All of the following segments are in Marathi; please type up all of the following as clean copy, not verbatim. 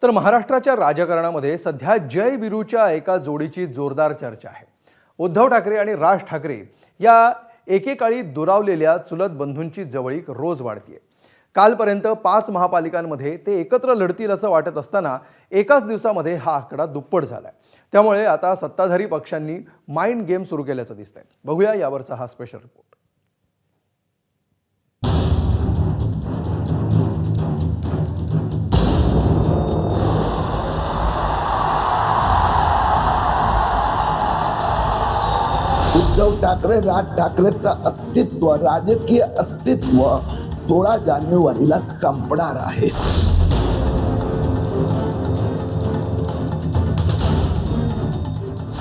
तर महाराष्ट्राच्या राजकारणामध्ये सध्या जय वीरूच्या एका जोडीची जोरदार चर्चा आहे। उद्धव ठाकरे आणि राज ठाकरे या एकेकाळी दुरावलेल्या चुलत बंधूंची जवळीक रोज वाढतीये। कालपर्यंत 5 महापालिकांमध्ये ते एकत्र लढतील असं वाटत असताना एकाच दिवसामध्ये हा आकडा दुप्पट झालाय। त्यामुळे आता सत्ताधारी पक्षांनी माइंड गेम सुरू केल्याचं दिसतंय। बघूया यावरचा हा स्पेशल रिपोर्ट। उद्धव ठाकरे राज ठाकरेचं अस्तित्व राजकीय अस्तित्व 16 जानेवारीला संपणार आहे।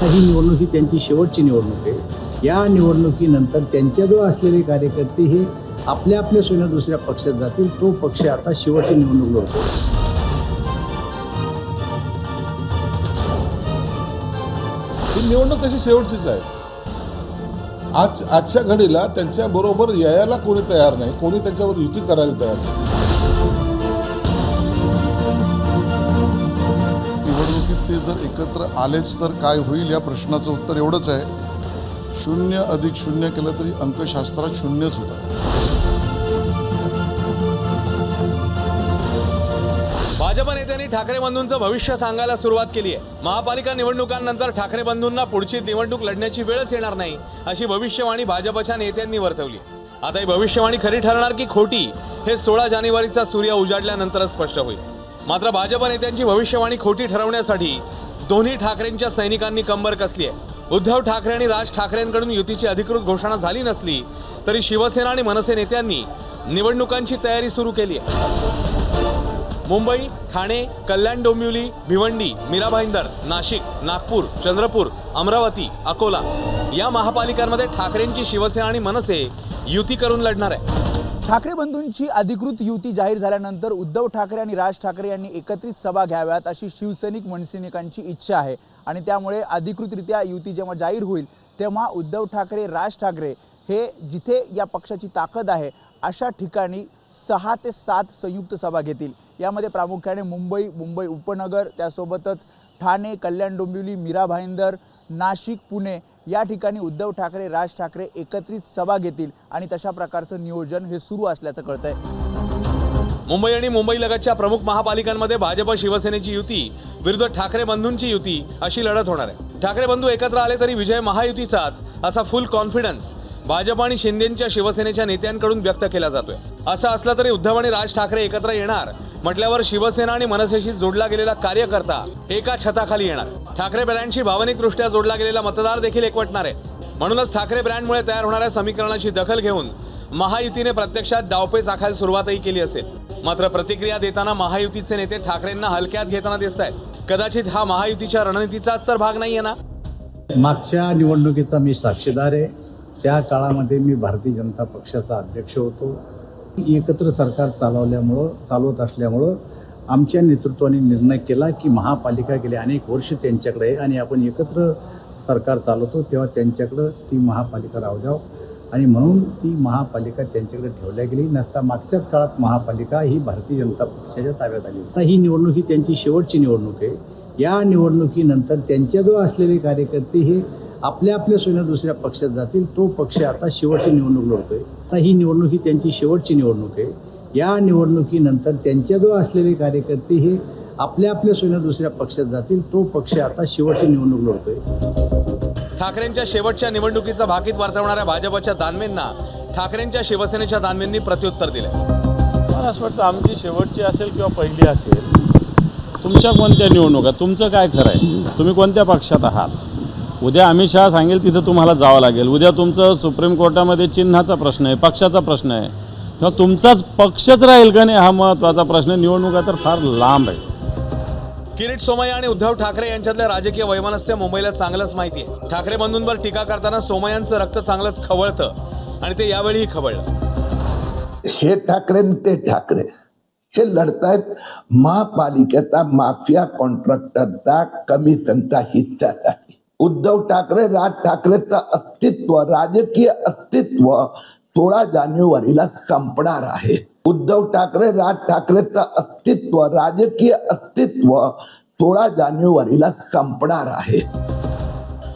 ही निवडणूक ही त्यांची शेवटची निवडणूक आहे। या निवडणुकीनंतर त्यांच्याजवळ असलेले कार्यकर्ते हे आपल्या आपल्या सोयीने दुसऱ्या पक्षात जातील। तो पक्ष आता शेवटची निवडणूक लढतो। ही निवडणूक तशी शेवटचीच आहे। आजच्या घडीला त्यांच्या बरोबर यायला कोणी तयार नाही, कोणी त्यांच्यावर युती करायला तयार नाही। निवडणुकीत ते जर एकत्र आलेच तर काय होईल या प्रश्नाचं उत्तर एवढंच आहे, 0 अधिक 0 केलं तरी अंकशास्त्रात 0च होता। भाजप नेत्यांनी ठाकरे बंधूंचं भविष्य सांगायला सुरुवात केली आहे। महापालिका निवडणुकांनंतर ठाकरे बंधूंना पुढची निवडणूक लढण्याची वेळच येणार नाही अशी भविष्यवाणी भाजपच्या नेत्यांनी वर्तवली। आता ही भविष्यवाणी खरी ठरणार की खोटी हे 16 जानेवारीचा सूर्य उजाडल्यानंतरच स्पष्ट होईल। मात्र भाजप नेत्यांची भविष्यवाणी खोटी ठरवण्यासाठी दोन्ही ठाकरेंच्या सैनिकांनी कंबर कसली आहे। उद्धव ठाकरे आणि राज ठाकरेंकडून युतीची अधिकृत घोषणा झाली नसली तरी शिवसेना आणि मनसे नेत्यांनी निवडणुकांची तयारी सुरू केली आहे। मुंबई, ठाणे, कल्याण डोंबिवली, भिवंडी, मीरा भाईंदर, नाशिक, नागपूर, चंद्रपूर, अमरावती, अकोला या महापालिकांमध्ये ठाकरेंची शिवसेना आणि मनसे युती करून लढणार आहे। ठाकरे बंधूंची अधिकृत युती जाहीर झाल्यानंतर उद्धव ठाकरे आणि राज ठाकरे यांनी एकत्रित सभा घ्याव्यात अशी शिवसैनिक मनसैनिकांची इच्छा आहे आणि त्यामुळे अधिकृतरित्या युती जेव्हा जाहीर होईल तेव्हा उद्धव ठाकरे राज ठाकरे हे जिथे या पक्षाची ताकद आहे अशा ठिकाणी 6 ते 7 संयुक्त सभा घेतील। यामध्ये प्रामुख्याने मुंबई उपनगर, त्यासोबतच ठाणे, कल्याण डोंबिवली, मीरा भाईंदर, नाशिक, पुणे या ठिकाणी उद्धव ठाकरे राज ठाकरे एकत्रित सभा घेतील आणि तशा प्रकारचं नियोजन हे सुरू असल्याचं कळतंय। मुंबई आणि मुंबईलगतच्या प्रमुख महापालिकांमध्ये भाजप शिवसेनेची युती विरुद्ध ठाकरे बंधूंची युती अशी लढत होणार आहे। ठाकरे बंधू एकत्र आले तरी विजय महायुतीचाच असा फुल कॉन्फिडन्स भाजप आणि शिंदेंच्या शिवसेनेच्या नेत्यांकडून व्यक्त केला जातोय। असं असलं तरी उद्धव आणि राज ठाकरे एकत्र येणार म्हटल्यावर शिवसेना आणि मनसेशी जोडला गेलेला कार्यकर्ता एका छताखाली येणार। ठाकरे ब्रँडशी भावनिकदृष्ट्या जोडला गेलेला मतदार देखील एकवटणार आहे। म्हणूनच ठाकरे ब्रँडमुळे तयार होणाऱ्या समीकरणाची दखल घेऊन महायुतीने प्रत्यक्षात डावपेच आखायला सुरुवातही केली असेल। मात्र प्रतिक्रिया देताना महायुतीचे नेते ठाकरेंना हलक्यात घेताना दिसत आहेत। कदाचित हा महायुतीच्या रणनीतीचाच तर भाग नाहीये ना। मागच्या निवडणुकीचा मी साक्षीदार आहे। त्या काळामध्ये मी भारतीय जनता पक्षाचा अध्यक्ष होतो। एकत्र सरकार चालवत असल्यामुळं आमच्या नेतृत्वाने निर्णय केला की महापालिका गेले अनेक वर्ष त्यांच्याकडे आहे आणि आपण एकत्र सरकार चालवतो तेव्हा त्यांच्याकडं ती महापालिका राहू द्याव आणि म्हणून ती महापालिका त्यांच्याकडे ठेवल्या गेली नसता मागच्याच काळात महापालिका ही भारतीय जनता पक्षाच्या ताब्यात आली। आता ही निवडणूक ही त्यांची शेवटची निवडणूक आहे। या निवडणुकीनंतर त्यांच्याजवळ असलेले कार्यकर्ते हे आपल्या आपल्या सोयीने दुसऱ्या पक्षात जातील। तो पक्ष आता शेवटची निवडणूक लढतोय। आता ही निवडणूक ही त्यांची शेवटची निवडणूक आहे। या निवडणुकीनंतर त्यांच्याजवळ असलेले कार्यकर्ते हे आपल्या आपल्या सोयीने दुसऱ्या पक्षात जातील। तो पक्ष आता शेवटची निवडणूक लढतोय। ठाकरेंच्या शेवटच्या निवडणुकीचा भाकीत वर्तवणाऱ्या भाजपच्या दानवेंना ठाकरेंच्या शिवसेनेच्या दानवेंनी प्रत्युत्तर दिले। मला असं वाटतं आमची शेवटची असेल किंवा पहिली असेल, तुमच्या कोणत्या निवडणुका, तुमचं काय खरं आहे, तुम्ही कोणत्या पक्षात आहात। उद्या अमित शहा सांगेल तिथं तुम्हाला जावं लागेल। उद्या तुमचं सुप्रीम कोर्टामध्ये चिन्हाचा प्रश्न आहे, पक्षाचा प्रश्न आहे, तेव्हा तुमचाच पक्षच राहील का नाही हा महत्त्वाचा प्रश्न। निवडणुका तर फार लांब आहे। किरीट सोमय्या आणि उद्धव ठाकरे यांच्यातलं राजकीय वैमनस्य मुंबईला चांगलंच माहिती आहे। ठाकरे बंधूंवर टीका करताना सोमय्यांचं रक्त चांगलंच खवळतं आणि ते यावेळीही खवळलं। हे ठाकरे आणि ते ठाकरे हे लढतायत महापालिकेचा माफिया कॉन्ट्रॅक्टरचा कमिशनचा हिस्सासाठी। उद्धव ठाकरे राज ठाकरेचं अस्तित्व राजकीय अस्तित्व 16 जानेवारीला संपणार आहे। उद्धव ठाकरे राज ठाकरेचं अस्तित्व, राजकीय अस्तित्व 16 जानेवारीला संपणार आहे.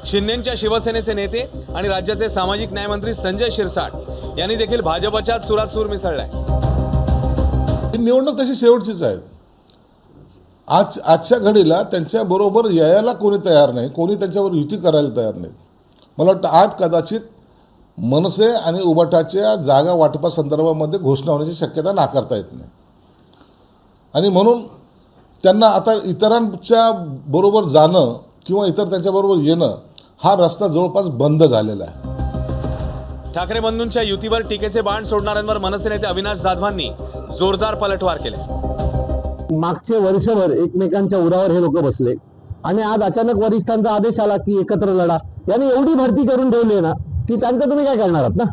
शिंदेच्या शिवसेनेचे नेते आणि राज्याचे सामाजिक न्याय मंत्री संजय शिरसाट यांनी देखील भाजपच्याच सुरात सूर मिसळलाय. ही निवडणूक तशी शेवटचीच आहे. आजच्या घडीला त्यांच्याबरोबर यायला कोणी तयार नाही, कोणी त्यांच्यावर युती करायला तयार नाही. मला वाटतं आज कदाचित मनसे आणि उबाटाच्या जागा वाटपासंदर्भामध्ये घोषणा होण्याची शक्यता नाकारता येत नाही. आणि म्हणून त्यांना आता इतरांच्या बरोबर जाणं किंवा इतर त्यांच्याबरोबर येणं हा रस्ता जवळपास बंद झालेला आहे. ठाकरे बंधूंच्या युतीवर टीकेचे बाण सोडणाऱ्यांवर मनसे नेते अविनाश जाधवांनी जोरदार पलटवार केले. मागचे वर्षभर एकमेकांच्या उरावर हे लोक बसले आणि आज अचानक वरिष्ठांचा आदेश आला की एकत्र लढा. यांनी एवढी भरती करून ठेवली ना की त्यांचं तुम्ही काय करणार आहात ना.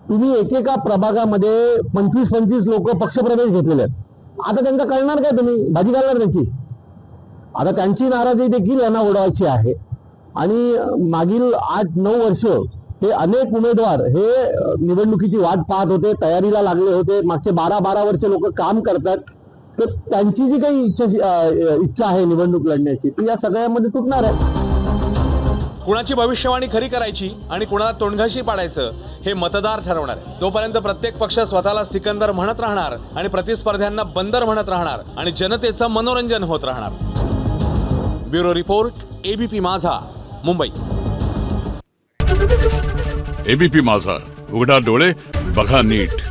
तुम्ही एकेका प्रभागामध्ये 25-25 लोक पक्षप्रवेश घेतलेले आहेत. आता त्यांचं करणार काय, तुम्ही भाजी घालणार त्यांची. आता त्यांची नाराजी देखील यांना ओढवायची आहे. आणि मागील 8-9 वर्ष हे अनेक उमेदवार हे निवडणुकीची वाट पाहत होते, तयारीला लागले होते. मागचे 12 वर्ष लोक काम करतात. तर त्यांची जी काही इच्छा आहे निवडणूक लढण्याची ती या सगळ्यामध्ये तुटणार आहे. कुणाची भविष्यवाणी खरी करायची आणि कुणाला तोंडघशी पाडायचं हे मतदार ठरवणार आहे. तोपर्यंत प्रत्येक पक्ष स्वतःला सिकंदर म्हणत राहणार आणि प्रतिस्पर्ध्यांना बंदर म्हणत राहणार आणि जनतेचं मनोरंजन होत राहणार. ब्युरो रिपोर्ट, एबीपी माझा, मुंबई. एबीपी माझा, उघडा डोळे बघा नीट.